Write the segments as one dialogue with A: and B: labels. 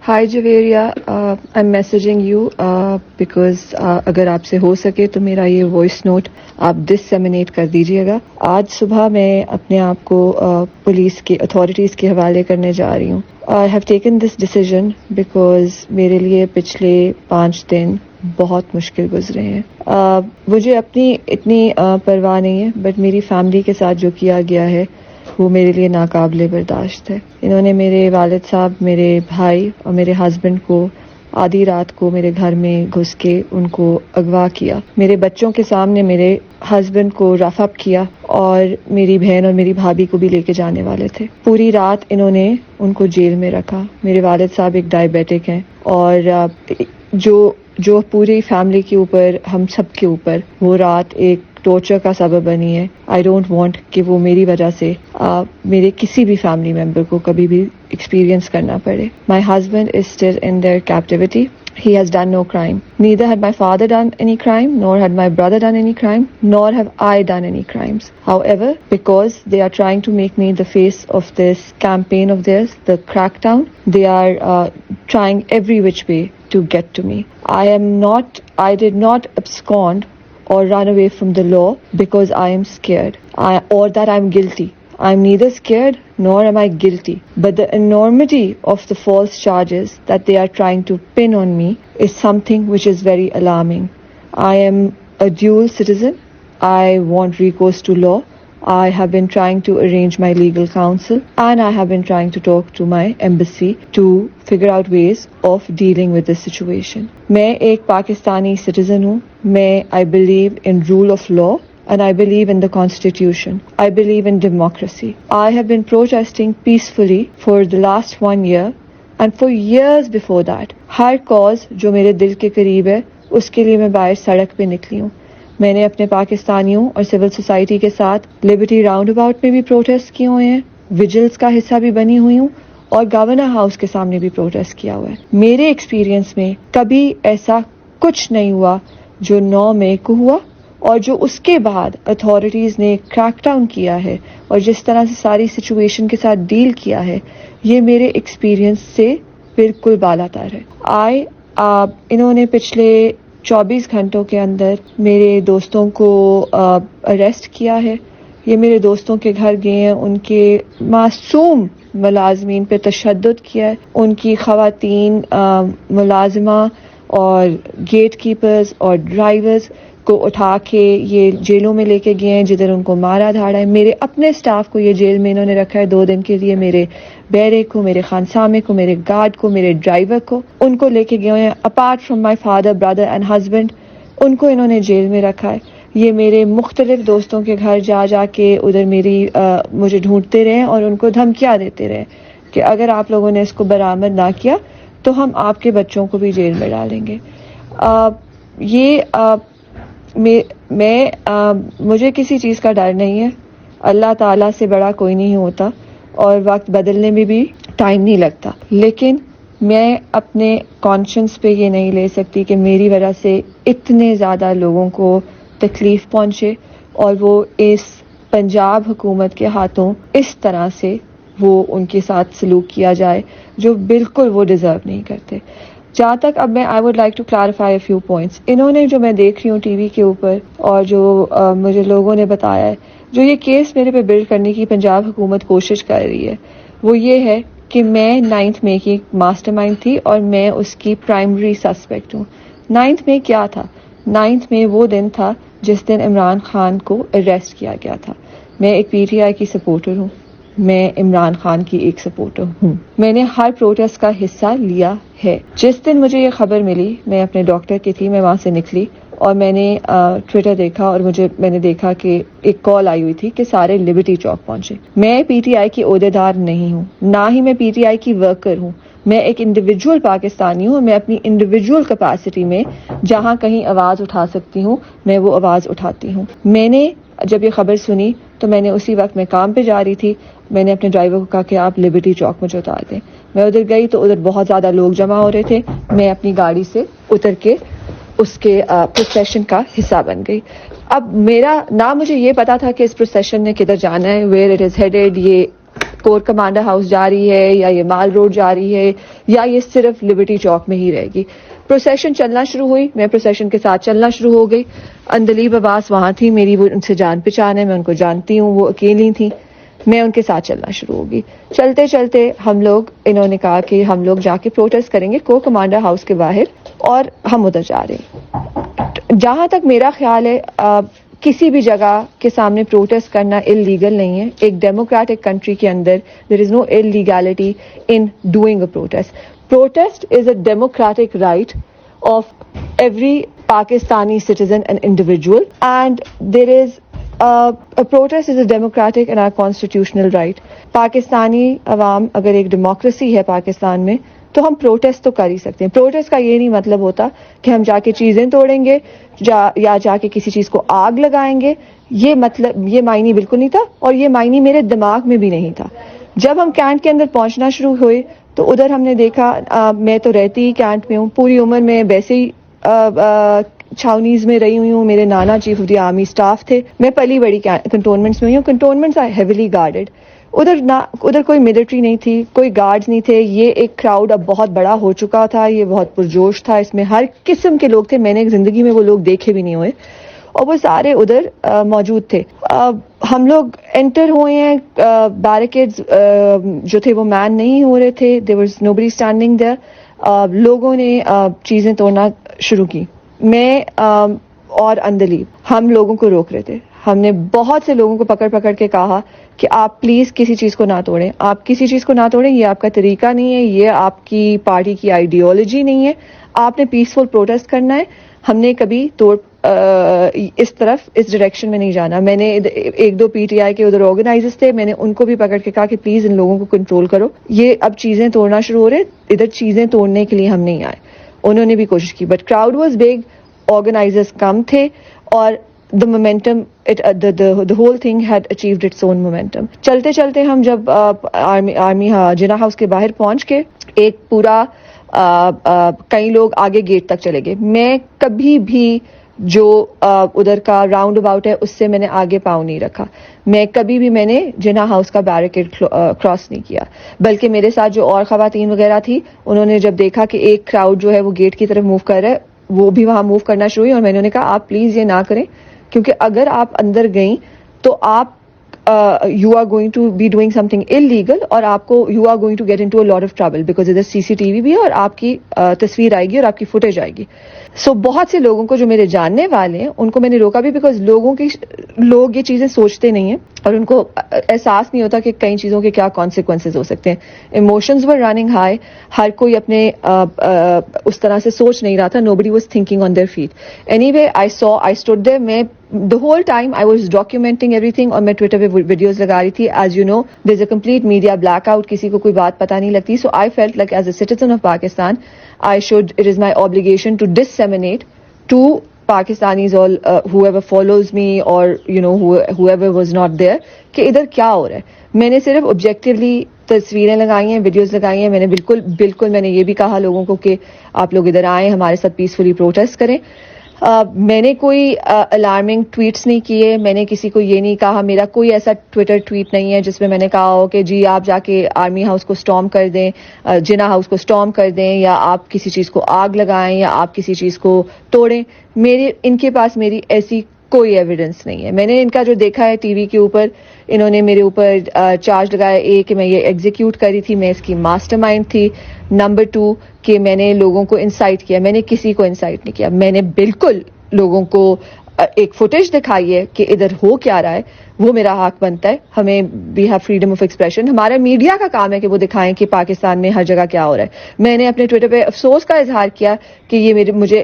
A: High Javeria, I am messaging you because اگر آپ سے ہو سکے تو میرا یہ وائس نوٹ آپ ڈسیمینیٹ کر دیجیے گا. آج صبح میں اپنے آپ کو پولیس کے اتھارٹیز کے حوالے کرنے جا رہی ہوں. I have taken this decision because میرے لیے پچھلے 5 دن بہت مشکل گزرے ہیں. مجھے اپنی اتنی پرواہ نہیں ہے، بٹ میری فیملی کے ساتھ جو کیا گیا ہے وہ میرے لیے ناقابل برداشت ہے. انہوں نے میرے والد صاحب، میرے بھائی اور میرے ہسبینڈ کو آدھی رات کو میرے گھر میں گھس کے ان کو اغوا کیا. میرے بچوں کے سامنے میرے ہسبینڈ کو رف اپ کیا اور میری بہن اور میری بھابھی کو بھی لے کے جانے والے تھے. پوری رات انہوں نے ان کو جیل میں رکھا. میرے والد صاحب ایک ڈائبیٹک ہیں اور جو پوری فیملی کے اوپر، ہم سب کے اوپر وہ رات ایک ٹارچر کا سبب بنی ہے. آئی ڈونٹ وانٹ کہ وہ میری وجہ سے میرے کسی بھی فیملی ممبر کو کبھی بھی ایکسپیرینس کرنا پڑے. My husband is still in their captivity. He has done no crime. Neither had my father done any crime, nor had my brother done any crime, nor have I done any crimes. However, because they are trying to make me the face of this campaign of theirs, the crackdown, they are trying every which way to get to me. I did not abscond or run away from the law because I am scared or that I am guilty. I am neither scared nor am I guilty. But the enormity of the false charges that they are trying to pin on me is something which is very alarming. I am a dual citizen. I want recourse to law. I have been trying to arrange my legal counsel and I have been trying to talk to my embassy to figure out ways of dealing with this situation. میں ایک Pakistani citizen ہوں. I believe in rule of law. And I believe in the Constitution. I believe in democracy. I have been protesting peacefully for the last 1 year and for years before that. Hare cause جو میرے دل کے قریب ہے اس کے لیے میں باہر سڑک پہ نکلی ہوں. میں نے اپنے پاکستانیوں اور سول سوسائٹی کے ساتھ لبرٹی راؤنڈ اباؤٹ میں بھی پروٹیسٹ کیے ہوئے ہیں، ویجلز کا حصہ بھی بنی ہوئی ہوں اور گورنر ہاؤس کے سامنے بھی پروٹیسٹ کیا ہوا ہے. میرے ایکسپیرینس میں کبھی ایسا کچھ نہیں ہوا جو 9 مئی کو ہوا اور جو اس کے بعد اتھارٹیز نے کریک ڈاؤن کیا ہے اور جس طرح سے ساری سچویشن کے ساتھ ڈیل کیا ہے، یہ میرے ایکسپیرینس سے بالکل بالا تر ہے. انہوں نے پچھلے 24 گھنٹوں کے اندر میرے دوستوں کو اریسٹ کیا ہے. یہ میرے دوستوں کے گھر گئے ہیں، ان کے معصوم ملازمین پہ تشدد کیا ہے. ان کی خواتین ملازمہ اور گیٹ کیپرز اور ڈرائیورز کو اٹھا کے یہ جیلوں میں لے کے گئے ہیں جدھر ان کو مارا دھاڑا ہے. میرے اپنے سٹاف کو یہ جیل میں انہوں نے رکھا ہے 2 دن کے لیے. میرے بیرے کو، میرے خانسامے کو، میرے گارڈ کو، میرے ڈرائیور کو، ان کو لے کے گئے ہیں. Apart from my father, brother and husband, ان کو انہوں نے جیل میں رکھا ہے. یہ میرے مختلف دوستوں کے گھر جا کے ادھر مجھے ڈھونڈتے رہے اور ان کو دھمکیاں دیتے رہے کہ اگر آپ لوگوں نے اس کو برآمد نہ کیا تو ہم آپ کے بچوں کو بھی جیل میں ڈالیں گے. مجھے کسی چیز کا ڈر نہیں ہے. اللہ تعالیٰ سے بڑا کوئی نہیں ہوتا اور وقت بدلنے میں بھی ٹائم نہیں لگتا. لیکن میں اپنے کانشنس پہ یہ نہیں لے سکتی کہ میری وجہ سے اتنے زیادہ لوگوں کو تکلیف پہنچے اور وہ اس پنجاب حکومت کے ہاتھوں اس طرح سے وہ ان کے ساتھ سلوک کیا جائے جو بالکل وہ ڈیزرو نہیں کرتے. جہاں تک اب میں I would like to clarify a few points. انہوں نے جو میں دیکھ رہی ہوں ٹی وی کے اوپر اور جو مجھے لوگوں نے بتایا ہے، جو یہ کیس میرے پہ بلڈ کرنے کی پنجاب حکومت کوشش کر رہی ہے، وہ یہ ہے کہ میں 9 مئی کی ماسٹر مائنڈ تھی اور میں اس کی پرائمری سسپیکٹ ہوں. 9 مئی کیا تھا؟ 9 مئی وہ دن تھا جس دن عمران خان کو اریسٹ کیا گیا تھا. میں ایک پی ٹی آئی کی سپورٹر ہوں. میں عمران خان کی ایک سپورٹر ہوں. میں نے ہر پروٹیسٹ کا حصہ لیا ہے. جس دن مجھے یہ خبر ملی، میں اپنے ڈاکٹر کی تھی، میں وہاں سے نکلی اور میں نے ٹویٹر دیکھا اور میں نے دیکھا کہ ایک کال آئی ہوئی تھی کہ سارے لبرٹی چوک پہنچے. میں پی ٹی آئی کی عہدیدار نہیں ہوں، نہ ہی میں پی ٹی آئی کی ورکر ہوں. میں ایک انڈیویجول پاکستانی ہوں. میں اپنی انڈیویجول کیپیسٹی میں جہاں کہیں آواز اٹھا سکتی ہوں میں وہ آواز اٹھاتی ہوں. میں نے جب یہ خبر سنی تو میں نے اسی وقت میں کام پہ جا رہی تھی. میں نے اپنے ڈرائیور کو کہا کہ آپ لبرٹی چوک مجھے اتار دیں. میں ادھر گئی تو ادھر بہت زیادہ لوگ جمع ہو رہے تھے. میں اپنی گاڑی سے اتر کے اس کے پروسیشن کا حصہ بن گئی. اب میرا نہ مجھے یہ پتا تھا کہ اس پروسیشن نے کدھر جانا ہے، ویئر اٹ از ہیڈیڈ. یہ کور کمانڈر ہاؤس جا رہی ہے یا یہ مال روڈ جا رہی ہے یا یہ صرف لبرٹی چوک میں ہی رہے گی. پروسیشن چلنا شروع ہوئی, میں پروسیشن کے ساتھ چلنا شروع ہو گئی. اندلیب عباس وہاں تھی, میری وہ ان سے جان پہچان ہے, میں ان کو جانتی ہوں, وہ اکیلی تھیں. میں ان کے ساتھ چلنا شروع ہوگی. چلتے چلتے انہوں نے کہا کہ ہم لوگ جا کے پروٹیسٹ کریں گے کور کمانڈر ہاؤس کے باہر, اور ہم ادھر جا رہے ہیں. جہاں تک میرا خیال ہے کسی بھی جگہ کے سامنے پروٹیسٹ کرنا اللیگل نہیں ہے. ایک ڈیموکریٹک کنٹری کے اندر there is no illegality in doing a protest. Protest is a democratic right of every Pakistani citizen and individual, and there is a protest is a democratic and our constitutional right. Pakistani عوام اگر ایک democracy ہے پاکستان میں تو ہم protest تو کر ہی سکتے ہیں. پروٹیسٹ کا یہ نہیں مطلب ہوتا کہ ہم جا کے چیزیں توڑیں گے یا جا کے کسی چیز کو آگ لگائیں گے. یہ معنی بالکل نہیں تھا, اور یہ معنی میرے دماغ میں بھی نہیں تھا. جب ہم کینٹ کے اندر پہنچنا شروع ہوئے تو ادھر ہم نے دیکھا, میں تو رہتی ہی کینٹ میں ہوں, پوری عمر میں ویسے ہی چھاونیز میں رہی ہوئی ہوں. میرے نانا chief of the army staff تھے. میں پلی بڑی کنٹونمنٹس میں ہوئی ہوں. کنٹونمنٹس آر ہیویلی گارڈڈ. ادھر کوئی ملٹری نہیں تھی, کوئی گارڈز نہیں تھے. یہ ایک کراؤڈ اب بہت بڑا ہو چکا تھا, یہ بہت پرجوش تھا, اس میں ہر قسم کے لوگ تھے. میں نے زندگی میں وہ لوگ دیکھے بھی نہیں ہوئے, اور وہ سارے ادھر موجود تھے. ہم لوگ انٹر ہوئے ہیں, بیریکیڈز جو تھے وہ مین نہیں ہو رہے تھے. There was nobody standing there. لوگوں نے چیزیں توڑنا شروع کی. میں اور اندلیب ہم لوگوں کو روک رہے تھے. ہم نے بہت سے لوگوں کو پکڑ کے کہا کہ آپ پلیز کسی چیز کو نہ توڑیں, آپ کسی چیز کو نہ توڑیں, یہ آپ کا طریقہ نہیں ہے, یہ آپ کی پارٹی کی آئیڈیالوجی نہیں ہے, آپ نے پیسفل پروٹیسٹ کرنا ہے. ہم نے کبھی اس طرف اس ڈائریکشن میں نہیں جانا. میں نے ایک دو پی ٹی آئی کے ادھر آرگنائزرز تھے, میں نے ان کو بھی پکڑ کے کہا کہ پلیز ان لوگوں کو کنٹرول کرو, یہ اب چیزیں توڑنا شروع ہو رہے, ادھر چیزیں توڑنے کے لیے ہم نہیں آئے. انہوں نے بھی کوشش کی, but crowd was big, organizers کم تھے, اور the momentum the whole thing had achieved its own momentum. چلتے چلتے ہم جب آرمی جناح ہاؤس کے باہر پہنچ کے ایک پورا کئی لوگ آگے گیٹ تک چلے گئے. میں کبھی بھی جو ادھر کا راؤنڈ اباؤٹ ہے اس سے میں نے آگے پاؤں نہیں رکھا. میں نے جناح ہاؤس کا بیریکیڈ کراس نہیں کیا, بلکہ میرے ساتھ جو اور خواتین وغیرہ تھی انہوں نے جب دیکھا کہ ایک کراؤڈ جو ہے وہ گیٹ کی طرف موو کر رہا ہے, وہ بھی وہاں موو کرنا شروع ہوئی, اور میں نے کہا آپ پلیز یہ نہ کریں, کیونکہ اگر آپ اندر گئیں تو آپ you are going to be doing something illegal, اور آپ کو you are going to get into a lot of trouble, because ادھر سی سی ٹی وی بھی ہے اور آپ کی تصویر آئے گی اور آپ کی فوٹیج آئے گی. سو بہت سے لوگوں کو جو میرے جاننے والے ہیں ان کو میں نے روکا بھی, بیکاز لوگ یہ چیزیں سوچتے نہیں ہیں اور ان کو احساس نہیں ہوتا کہ کئی چیزوں کے کیا کانسیکوینسز ہو سکتے ہیں. ایموشنز ور رننگ ہائی, ہر کوئی اپنے اس طرح سے سوچ نہیں رہا تھا. nobody was thinking on their feet. anyway I stood there. میں the whole time I was documenting everything, اور میں ٹویٹر پہ ویڈیوز لگا رہی تھی. as you know there's a complete media blackout, کسی کو کوئی بات پتہ نہیں لگتی. so I felt like as a citizen of Pakistan it is my obligation to disseminate to Pakistanis, all whoever follows me or whoever was not there, کہ ادھر کیا ہو رہا ہے. میں نے صرف آبجیکٹیولی تصویریں لگائی ہیں, ویڈیوز لگائی ہیں. میں نے بالکل میں نے یہ بھی کہا لوگوں کو کہ آپ لوگ ادھر آئیں, ہمارے ساتھ پیسفلی پروٹیسٹ کریں. میں نے کوئی الارمنگ ٹویٹس نہیں کیے, میں نے کسی کو یہ نہیں کہا. میرا کوئی ایسا ٹویٹر ٹویٹ نہیں ہے جس میں میں نے کہا ہو کہ جی آپ جا کے آرمی ہاؤس کو اسٹارم کر دیں, جناح ہاؤس کو اسٹارم کر دیں, یا آپ کسی چیز کو آگ لگائیں, یا آپ کسی چیز کو توڑیں. ان کے پاس میری ایسی کوئی ایویڈنس نہیں ہے. میں نے ان کا جو دیکھا ہے ٹی وی کے اوپر, انہوں نے میرے اوپر چارج لگایا کہ میں یہ ایگزیکیوٹ کری تھی, میں اس کی ماسٹر مائنڈ تھی. نمبر 2 کہ میں نے لوگوں کو انسائٹ کیا. میں نے کسی کو انسائٹ نہیں کیا. میں نے بالکل لوگوں کو ایک فوٹیج دکھائی ہے کہ ادھر ہو کیا رہا ہے, وہ میرا حق بنتا ہے. ہمیں we have freedom of expression. ہمارا میڈیا کا کام ہے کہ وہ دکھائیں کہ پاکستان میں ہر جگہ کیا ہو رہا ہے. میں نے اپنے ٹویٹر پہ افسوس کا اظہار کیا کہ یہ مجھے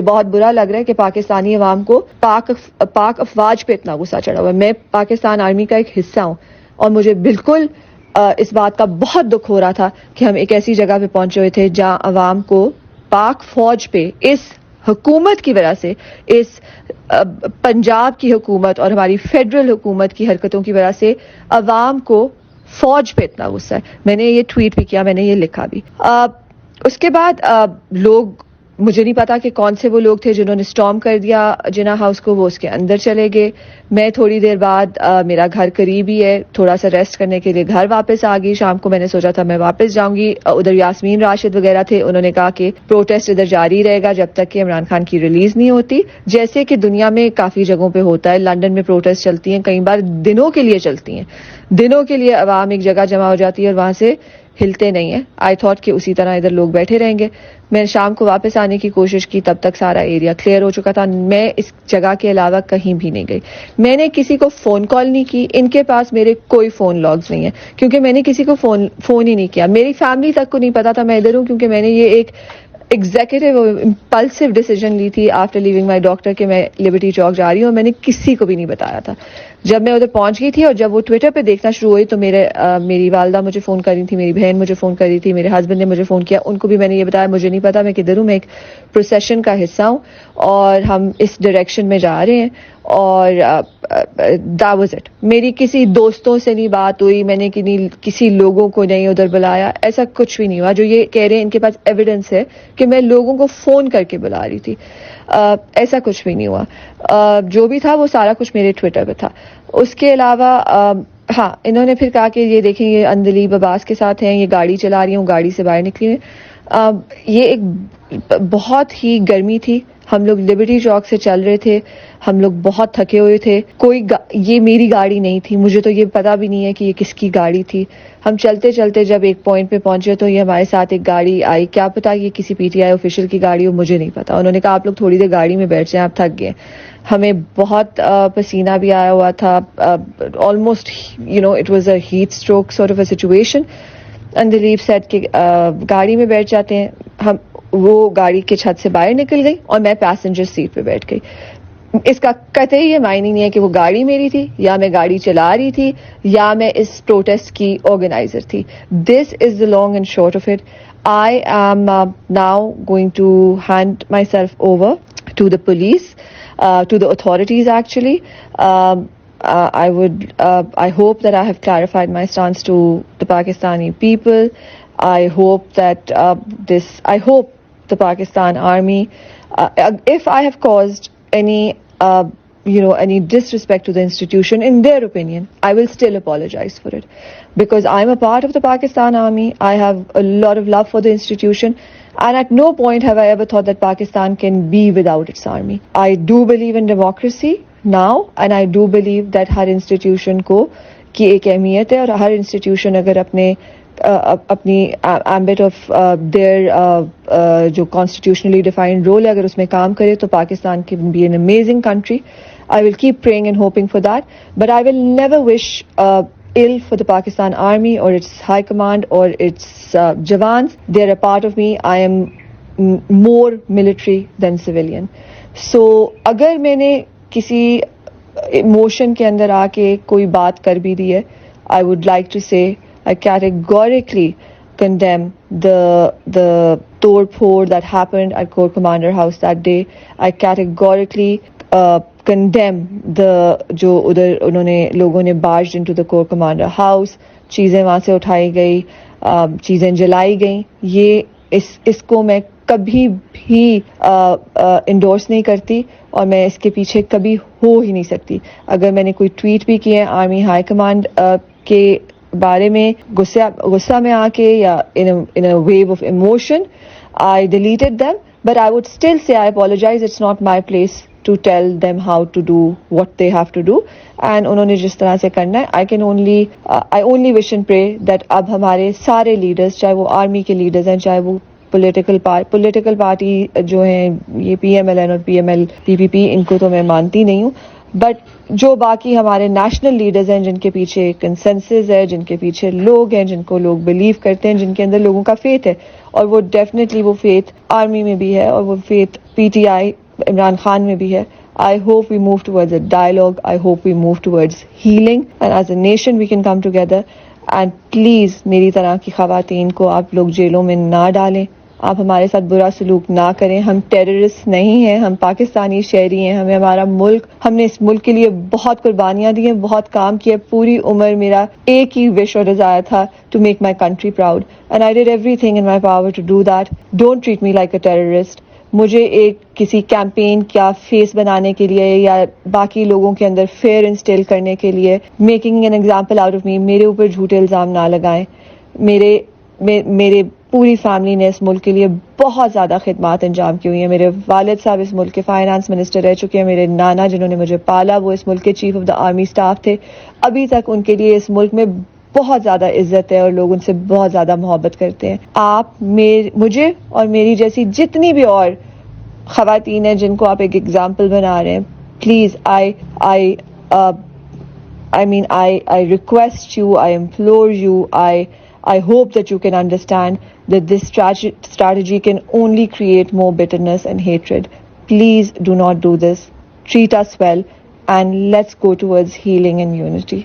A: بہت برا لگ رہا ہے کہ پاکستانی عوام کو پاک افواج پہ اتنا غصہ چڑھا ہوا ہے. میں پاکستان آرمی کا ایک حصہ ہوں, اور مجھے بالکل اس بات کا بہت دکھ ہو رہا تھا کہ ہم ایک ایسی جگہ پہ پہنچے ہوئے تھے جہاں عوام کو پاک فوج پہ, اس حکومت کی وجہ سے, اس پنجاب کی حکومت اور ہماری فیڈرل حکومت کی حرکتوں کی وجہ سے عوام کو فوج پہ اتنا غصہ ہے. میں نے یہ ٹویٹ بھی کیا, میں نے یہ لکھا بھی. اس کے بعد لوگ مجھے نہیں پتا کہ کون سے وہ لوگ تھے جنہوں نے اسٹارم کر دیا جناح ہاؤس کو. وہ اس کے اندر چلے گئے. میں تھوڑی دیر بعد میرا گھر قریب ہی ہے, تھوڑا سا ریسٹ کرنے کے لیے گھر واپس آ گئی. شام کو میں نے سوچا تھا میں واپس جاؤں گی. ادھر یاسمین راشد وغیرہ تھے, انہوں نے کہا کہ پروٹیسٹ ادھر جاری رہے گا جب تک کہ عمران خان کی ریلیز نہیں ہوتی, جیسے کہ دنیا میں کافی جگہوں پہ ہوتا ہے. لندن میں پروٹیسٹ چلتی ہیں, کئی بار دنوں کے لیے چلتی ہیں, دنوں کے لیے عوام ایک جگہ جمع ہو جاتی ہے اور وہاں سے ہلتے نہیں ہیں. آئی تھاٹ کہ اسی طرح ادھر لوگ بیٹھے رہیں گے. میں نے شام کو واپس آنے کی کوشش کی, تب تک سارا ایریا کلیئر ہو چکا تھا. میں اس جگہ کے علاوہ کہیں بھی نہیں گئی. میں نے کسی کو فون کال نہیں کی, ان کے پاس میرے کوئی فون لاگز نہیں ہے کیونکہ میں نے کسی کو فون ہی نہیں کیا. میری فیملی تک کو نہیں پتا تھا میں ادھر ہوں, کیونکہ میں نے یہ ایک ایگزیکٹو امپلسو ڈیسیجن لی تھی آفٹر لیونگ مائی ڈاکٹر کہ میں لبرٹی چوک جا رہی ہوں. میں نے کسی کو بھی نہیں بتایا تھا. جب میں ادھر پہنچ گئی تھی اور جب وہ ٹویٹر پہ دیکھنا شروع ہوئی تو میری والدہ مجھے فون کر رہی تھی, میری بہن مجھے فون کر رہی تھی, میرے ہسبینڈ نے مجھے فون کیا. ان کو بھی میں نے یہ بتایا مجھے نہیں پتا میں کدھر ہوں, میں ایک پروسیشن کا حصہ ہوں اور ہم اس ڈائریکشن میں جا رہے ہیں. اور that was it. میری کسی دوستوں سے نہیں بات ہوئی, میں نے کسی لوگوں کو نہیں ادھر بلایا, ایسا کچھ بھی نہیں ہوا. جو یہ کہہ رہے ہیں ان کے پاس ایویڈنس ہے کہ میں لوگوں کو فون کر کے بلا رہی تھی, ایسا کچھ بھی نہیں ہوا. جو بھی تھا وہ سارا کچھ میرے ٹویٹر پہ تھا. اس کے علاوہ ہاں, انہوں نے پھر کہا کہ یہ دیکھیں یہ اندلیب عباس کے ساتھ ہیں, یہ گاڑی چلا رہی ہوں, گاڑی سے باہر نکلی ہیں. یہ ایک بہت ہی گرمی تھی, ہم لوگ لبرٹی چوک سے چل رہے تھے, ہم لوگ بہت تھکے ہوئے تھے. یہ میری گاڑی نہیں تھی, مجھے تو یہ پتا بھی نہیں ہے کہ یہ کس کی گاڑی تھی. ہم چلتے چلتے جب ایک پوائنٹ پہ پہنچے تو یہ ہمارے ساتھ ایک گاڑی آئی, کیا پتا یہ کسی پی ٹی آئی آفیشیل کی گاڑی ہو, مجھے نہیں پتا. انہوں نے کہا آپ لوگ تھوڑی دیر گاڑی میں بیٹھ جائیں, آپ تھک گئے. ہمیں بہت پسینہ بھی آیا ہوا تھا, almost it was a heat stroke sort of a situation. Andleeb سیٹ کے گاڑی میں بیٹھ جاتے ہیں ہم. وہ گاڑی کے چھت سے باہر نکل گئی اور میں پیسنجر سیٹ پہ بیٹھ گئی. اس کا قطعی یہ معنی نہیں ہے کہ وہ گاڑی میری تھی یا میں گاڑی چلا رہی تھی یا میں اس پروٹیسٹ کی آرگنائزر تھی. This is the long and short of it. I am now going to hand myself over to the police, to the authorities actually. I hope that I have clarified my stance to the Pakistani people. I hope that I hope the Pakistan Army, if I have caused any disrespect to the institution, in their opinion, I will still apologize for it. Because I'm a part of the Pakistan Army, I have a lot of love for the institution, and at no point have I ever thought that Pakistan can be without its army. I do believe in democracy now, and I do believe that ہر institution کی ایک اہمیت ہے, اور ہر institution اگر اپنی ambit of their جو کانسٹیٹیوشنلی ڈیفائنڈ رول ہے اگر اس میں کام کرے تو Pakistan can be an amazing country. I will keep praying and hoping for that, but I will never wish ill for the Pakistan Army or its high command or its Jawans. They are a part of me. I am more military than civilian. So اگر میں نے کسی emotion کے اندر آ کے کوئی بات کر بھی دی ہے, I would like to say I categorically condemn the توڑ پھوڑ that happened at Corps Commander House that day. I categorically condemn جو ادھر انہوں نے لوگوں نے barged into the Corps Commander House, چیزیں وہاں سے اٹھائی گئی, چیزیں جلائی گئیں. یہ اس کو میں کبھی بھی انڈورس نہیں کرتی اور میں اس کے پیچھے کبھی ہو ہی نہیں سکتی. اگر میں نے کوئی ٹویٹ بھی کیے آرمی ہائی کمانڈ کے بارے میں غصہ میں آ کے یا in a wave of emotion, I deleted them, but I would still say I apologize. It's not my place to tell them how to do what they have to do, and انہوں نے جس طرح سے کرنا ہے I only wish and pray that اب ہمارے سارے لیڈرز, چاہے وہ آرمی کے لیڈرز ہیں, چاہے وہ پولیٹیکل پارٹی جو ہیں, یہ PMLN اور PPP, ان کو تو میں مانتی نہیں ہوں, بٹ جو باقی ہمارے نیشنل لیڈرز ہیں جن کے پیچھے کنسنسس ہے, جن کے پیچھے لوگ ہیں, جن کو لوگ بلیو کرتے ہیں, جن کے اندر لوگوں کا فیتھ ہے, اور وہ ڈیفینیٹلی وہ فیتھ آرمی میں بھی ہے اور وہ فیتھ PTI عمران خان میں بھی ہے. I hope we move towards a dialogue. I hope we move towards healing, and as a nation we can come together. And please میری طرح کی خواتین کو آپ لوگ جیلوں میں نہ ڈالیں, آپ ہمارے ساتھ برا سلوک نہ کریں. ہم ٹیررسٹ نہیں ہیں, ہم پاکستانی شہری ہیں, ہمیں ہمارا ملک, ہم نے اس ملک کے لیے بہت قربانیاں دی ہیں, بہت کام کیا. پوری عمر میرا ایک ہی وش اور ڈیزائر تھا to make my country proud, and I did everything in my power to do that. Don't treat me like a terrorist. مجھے ایک کسی کیمپین کا فیس بنانے کے لیے یا باقی لوگوں کے اندر فیئر انسٹل کرنے کے لیے making an example out of me, میرے اوپر جھوٹے الزام نہ لگائیں. میرے پوری فیملی نے اس ملک کے لیے بہت زیادہ خدمات انجام کی ہوئی ہیں. میرے والد صاحب اس ملک کے فائنانس منسٹر رہ چکے ہیں. میرے نانا جنہوں نے مجھے پالا وہ اس ملک کے chief of the army staff تھے. ابھی تک ان کے لیے اس ملک میں بہت زیادہ عزت ہے اور لوگ ان سے بہت زیادہ محبت کرتے ہیں. آپ مجھے اور میری جیسی جتنی بھی اور خواتین ہیں جن کو آپ ایک ایگزامپل بنا رہے ہیں، please I request you, I implore you, I hope that you can understand that this strategy can only create more bitterness and hatred. Please do not do this. Treat us well and let's go towards healing and unity.